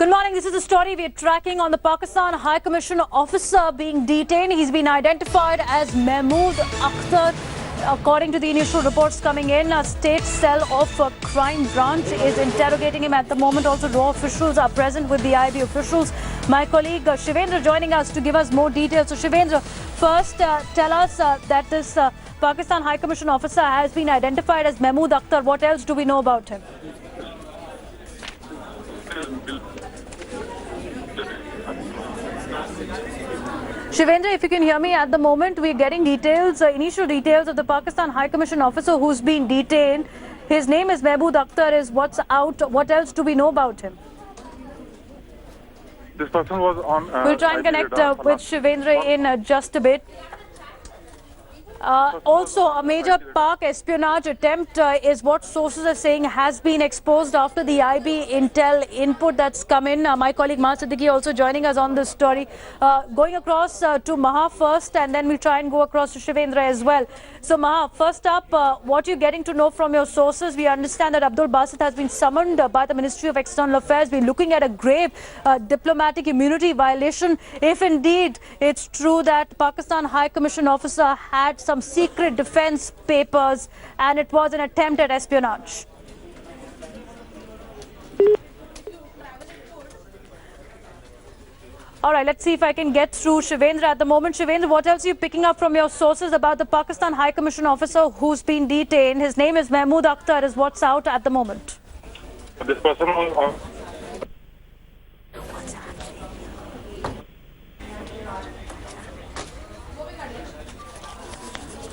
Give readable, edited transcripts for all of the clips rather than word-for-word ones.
Good morning. This is the story we're tracking on the Pakistan High Commission officer being detained. He's been identified as Mehmood Akhtar. According to the initial reports coming in, a state cell of a crime branch is interrogating him at the moment. Also, raw officials are present with the IB officials. My colleague Shivendra joining us to give us more details. So, Shivendra, first tell us that this Pakistan High Commission officer has been identified as Mehmood Akhtar. What else do we know about him? Shivendra, if you can hear me at the moment, we're getting details, initial details of the Pakistan High Commission officer who's been detained. His name is Mehmood Akhtar, is what's out. What else do we know about him? This person was on... we'll try and connect with Shivendra in just a bit. Also, a major park espionage attempt is what sources are saying has been exposed after the IB intel input that's come in. My colleague Siddiqui also joining us on this story. Going across to Maha first, and then we'll try and go across to Shivendra as well. So Maha, first up, what you're getting to know from your sources, we understand that Abdul Basit has been summoned by the Ministry of External Affairs. We're looking at a grave diplomatic immunity violation. If indeed it's true that Pakistan High Commission officer had some secret defense papers and it was an attempt at espionage. All right, let's see if I can get through Shivendra at the moment. Shivendra, what else are you picking up from your sources about the Pakistan High Commission officer who's been detained? His name is Mehmood Akhtar, is what's out at the moment. This person was on...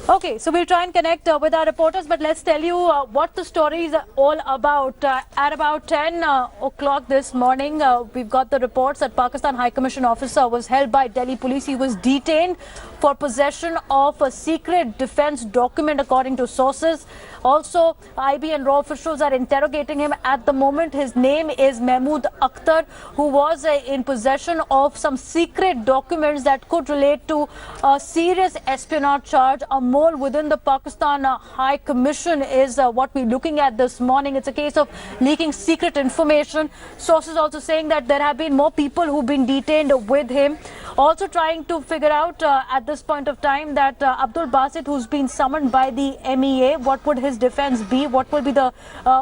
Okay, so we'll try and connect with our reporters, but let's tell you what the story is all about. At about 10 o'clock this morning, we've got the reports that Pakistan High Commission officer was held by Delhi police. He was detained for possession of a secret defense document, according to sources. Also, IB and raw officials are interrogating him at the moment. His name is Mehmood Akhtar, who was in possession of some secret documents that could relate to a serious espionage charge. A mole within the Pakistan High Commission is what we're looking at this morning. It's a case of leaking secret information. Sources also saying that there have been more people who've been detained with him. Also trying to figure out at this point of time that Abdul Basit, who's been summoned by the MEA, what would his defense be? What will be the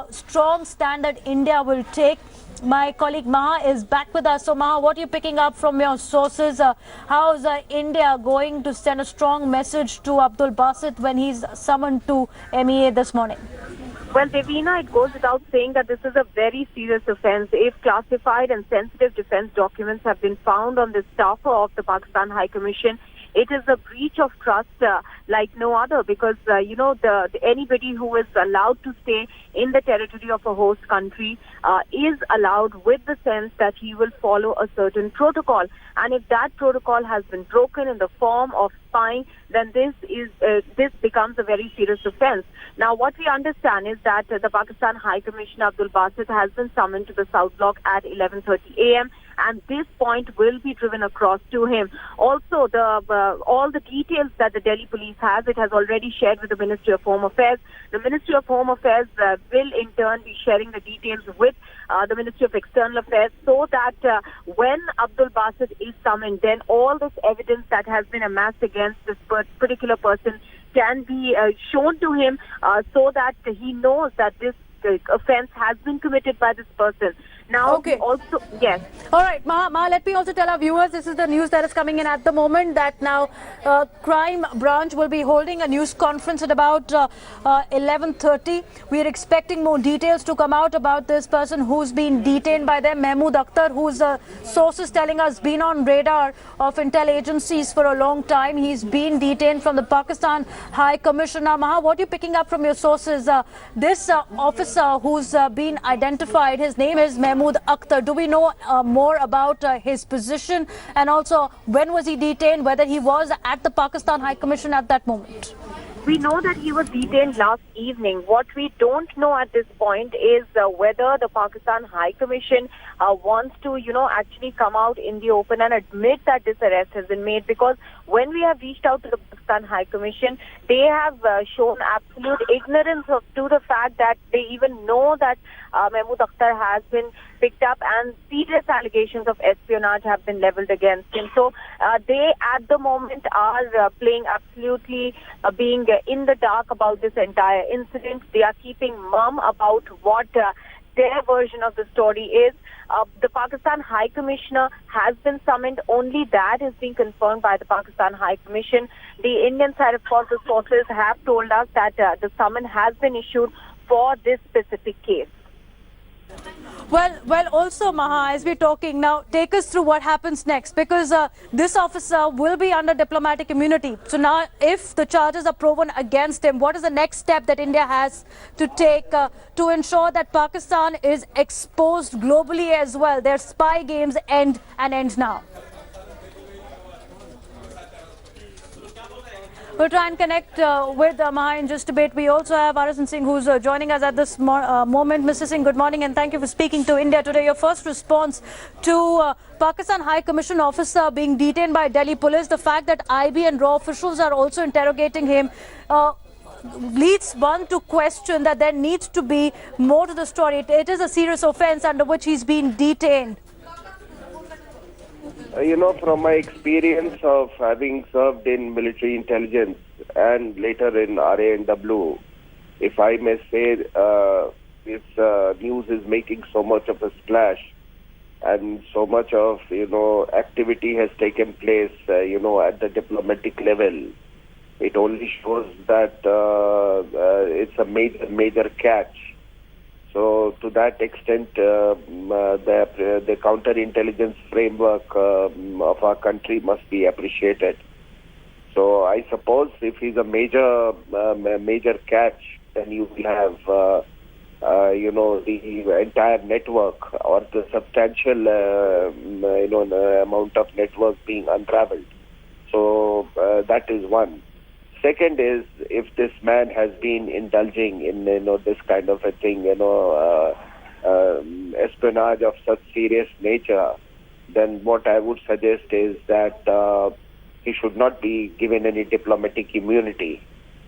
strong stand that India will take? My colleague Maha is back with us. So Maha, what are you picking up from your sources? How is India going to send a strong message to Abdul Basit when he's summoned to MEA this morning? Well, Devina, it goes without saying that this is a very serious offence. If classified and sensitive defence documents have been found on the staffer of the Pakistan High Commission, it is a breach of trust like no other, because, anybody who is allowed to stay in the territory of a host country is allowed with the sense that he will follow a certain protocol. And if that protocol has been broken in the form of spying, then this becomes a very serious offence. Now, what we understand is that the Pakistan High Commissioner Abdul Basit has been summoned to the South Block at 11:30 a.m. and this point will be driven across to him. Also, all the details that the Delhi police has, it has already shared with the Ministry of Home Affairs. The Ministry of Home Affairs will in turn be sharing the details with the Ministry of External Affairs, so that when Abdul Basit is summoned, then all this evidence that has been amassed against this particular person can be shown to him, so that he knows that this offence has been committed by this person. Now, okay. Also, yes. All right, Maha, let me also tell our viewers, this is the news that is coming in at the moment, that now crime branch will be holding a news conference at about 11:30. We are expecting more details to come out about this person who's been detained by them, Mehmood Akhtar, whose sources telling us been on radar of intel agencies for a long time. He's been detained from the Pakistan High Commission. Now, Maha, what are you picking up from your sources? This officer who's been identified, his name is Mehmood Akhtar. Do we know more about his position, and also when was he detained, whether he was at the Pakistan High Commission at that moment? We know that he was detained last evening. What we don't know at this point is whether the Pakistan High Commission wants to, actually come out in the open and admit that this arrest has been made. Because when we have reached out to the Pakistan High Commission, they have shown absolute ignorance to the fact that they even know that Mehmood Akhtar has been picked up and serious allegations of espionage have been leveled against him. So they at the moment are playing absolutely being in the dark about this entire incident. They are keeping mum about what their version of the story is. The Pakistan High Commissioner has been summoned. Only that is being confirmed by the Pakistan High Commission. The Indian side, of course, the sources have told us that the summon has been issued for this specific case. Well, also, Maha, as we're talking now, take us through what happens next, because this officer will be under diplomatic immunity. So now, if the charges are proven against him, what is the next step that India has to take to ensure that Pakistan is exposed globally as well? Their spy games end now. We'll try and connect with Maha in just a bit. We also have Arun Singh, who's joining us at this moment. Mr. Singh, good morning and thank you for speaking to India today. Your first response to Pakistan High Commission officer being detained by Delhi police, the fact that IB and RAW officials are also interrogating him, leads one to question that there needs to be more to the story. It is a serious offence under which he's been detained. From my experience of having served in military intelligence and later in RANW, if I may say, this news is making so much of a splash and so much of, activity has taken place, at the diplomatic level. It only shows that it's a major catch. So to that extent, the counterintelligence framework of our country must be appreciated. So I suppose if he's a major catch, then you will have, the entire network or the substantial, amount of network being unraveled. So that is one. Second is, if this man has been indulging in, this kind of a thing, espionage of such serious nature, then what I would suggest is that he should not be given any diplomatic immunity,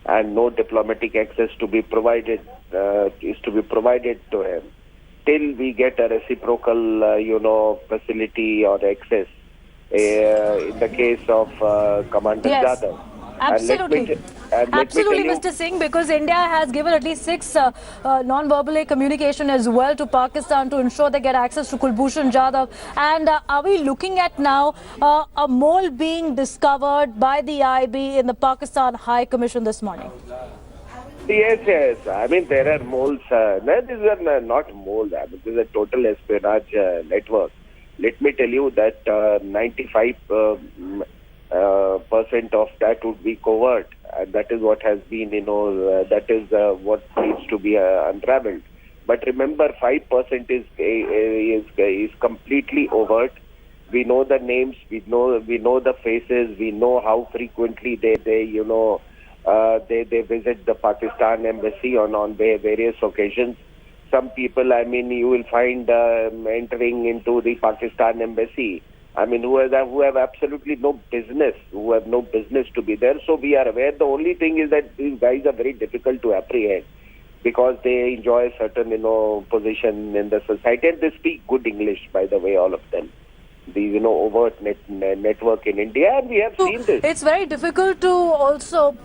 and no diplomatic access to be provided to him till we get a reciprocal, facility or access. In the case of Commander Jadhav. Absolutely. Absolutely, Mr. Singh, because India has given at least 6 non-verbal communication as well to Pakistan to ensure they get access to Kulbhushan Jadhav. And are we looking at now a mole being discovered by the IB in the Pakistan High Commission this morning? Yes. I mean, there are moles. These are not moles. I mean, this is a total espionage network. Let me tell you that 95% of that would be covert, and that is what has been, that is what needs to be unraveled. But remember, 5% is completely overt. We know the names, we know the faces, we know how frequently they visit the Pakistan embassy on various occasions. Some people, I mean, you will find entering into the Pakistan embassy, I mean, who have absolutely no business, who have no business to be there. So we are aware. The only thing is that these guys are very difficult to apprehend because they enjoy a certain, position in the society, and they speak good English, by the way, all of them. The overt network in India, and we have seen this. It's very difficult to also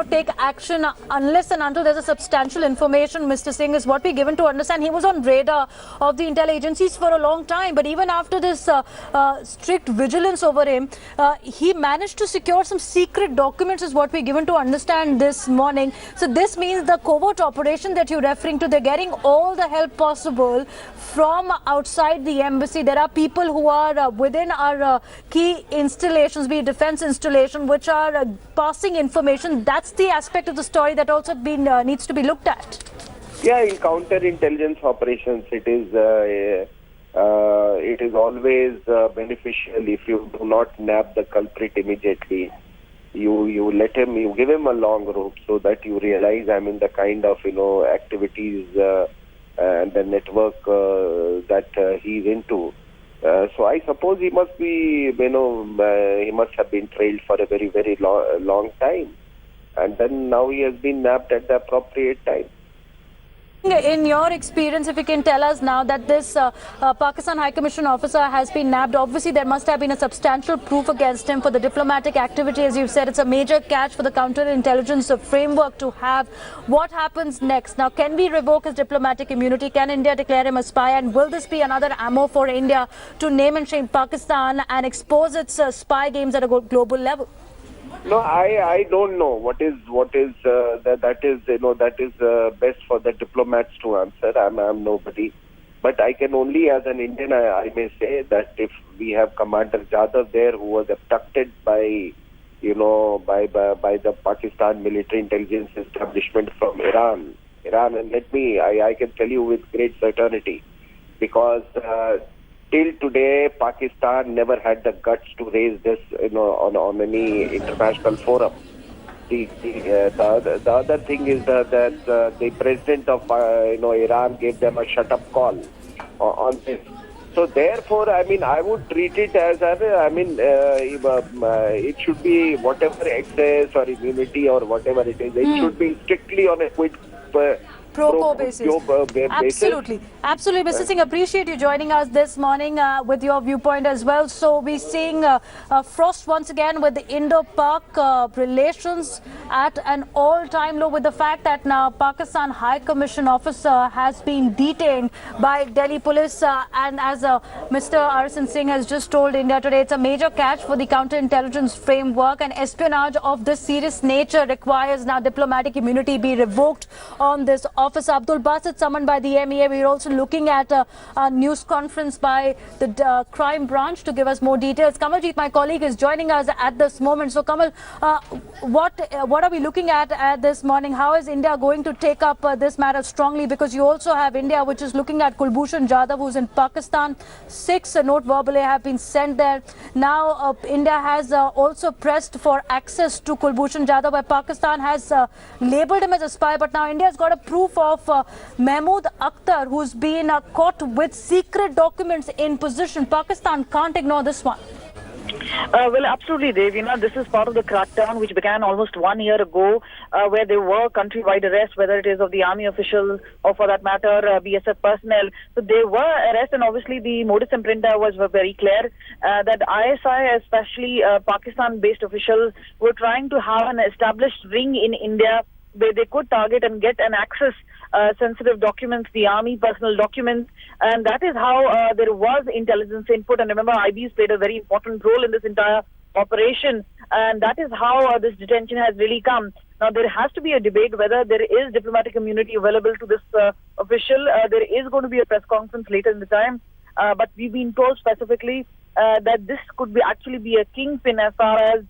take action unless and until there's a substantial information. Mr. Singh, is what we're given to understand. He was on radar of the intel agencies for a long time, but even after this strict vigilance over him, he managed to secure some secret documents, is what we're given to understand this morning. So this means the covert operation that you're referring to, they're getting all the help possible from outside the embassy. There are people who are within our key installations, be it defense installation, which are passing information. That's the aspect of the story that also needs to be looked at. Yeah, in counterintelligence operations, it is always beneficial if you do not nab the culprit immediately. You give him a long rope so that you realize, I mean, the kind of activities and the network that he's into. So I suppose he must be, he must have been trailed for a very, very long time. And then now he has been nabbed at the appropriate time. In your experience, if you can tell us now that this Pakistan High Commission officer has been nabbed, obviously there must have been a substantial proof against him for the diplomatic activity. As you've said, it's a major catch for the counterintelligence framework to have. What happens next? Now, can we revoke his diplomatic immunity? Can India declare him a spy? And will this be another ammo for India to name and shame Pakistan and expose its spy games at a global level? No, I don't know what is best for the diplomats to answer. I'm nobody, but I can only, as an Indian, I may say that if we have Commander Jadhav there, who was abducted by the Pakistan military intelligence establishment from Iran, and I can tell you with great certainty, because till today, Pakistan never had the guts to raise this, on any international forum. The other thing is that the president of Iran gave them a shut-up call on this. So therefore, I would treat it as it should be whatever excess or immunity or whatever it is. It should be strictly on a quid pro quo basis. Absolutely. Mr. Singh, appreciate you joining us this morning with your viewpoint as well. So we're seeing frost once again with the Indo-Pak relations at an all-time low, with the fact that now Pakistan High Commission officer has been detained by Delhi police. And as Mr. Arun Singh has just told India Today, it's a major catch for the counterintelligence framework, and espionage of this serious nature requires now diplomatic immunity be revoked on this officer. Abdul Basit summoned by the MEA. We're also looking at a news conference by the crime branch to give us more details. Kamaljeet, my colleague, is joining us at this moment. So Kamal, what are we looking at this morning? How is India going to take up this matter strongly? Because you also have India, which is looking at Kulbhushan Jadhav, who's in Pakistan. 6 note verbally have been sent there. Now India has also pressed for access to Kulbhushan Jadhav, where Pakistan has labelled him as a spy. But now India has got a proof of Mehmood Akhtar, who's been caught with secret documents in possession. Pakistan can't ignore this one. Well, absolutely, Dave. This is part of the crackdown which began almost 1 year ago, where there were countrywide arrests, whether it is of the army officials or, for that matter, BSF personnel. So there were arrests, and obviously the modus operandi was very clear that ISI, especially Pakistan-based officials, were trying to have an established ring in India where they could target and get an access sensitive documents, the army personal documents, and that is how there was intelligence input. And remember, IBs played a very important role in this entire operation, and that is how this detention has really come. Now, there has to be a debate whether there is diplomatic immunity available to this official. There is going to be a press conference later in the time, but we've been told specifically that this could actually be a kingpin as far as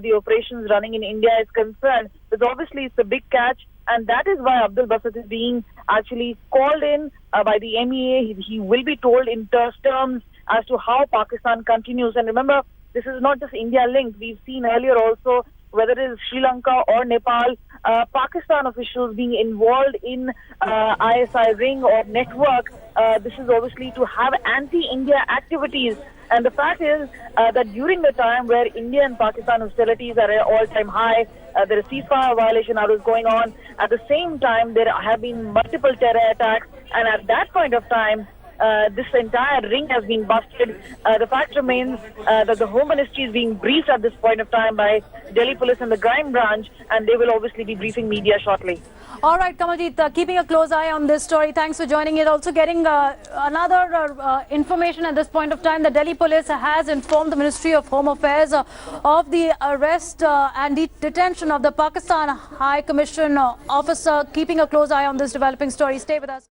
the operations running in India is concerned. Because obviously it's a big catch, and that is why Abdul Basit is being actually called in by the MEA. He will be told in terms as to how Pakistan continues. And remember, this is not just India linked. We've seen earlier also, whether it is Sri Lanka or Nepal, Pakistan officials being involved in ISI ring or network. This is obviously to have anti-India activities. And the fact is that during the time where India and Pakistan hostilities are at all-time high, there is ceasefire violation that was going on. At the same time, there have been multiple terror attacks. And at that point of time, this entire ring has been busted. The fact remains that the Home Ministry is being briefed at this point of time by Delhi Police and the crime branch, and they will obviously be briefing media shortly. All right, Kamaljeet, keeping a close eye on this story. Thanks for joining it. Also getting another information at this point of time. The Delhi Police has informed the Ministry of Home Affairs of the arrest and detention of the Pakistan High Commission officer. Keeping a close eye on this developing story. Stay with us.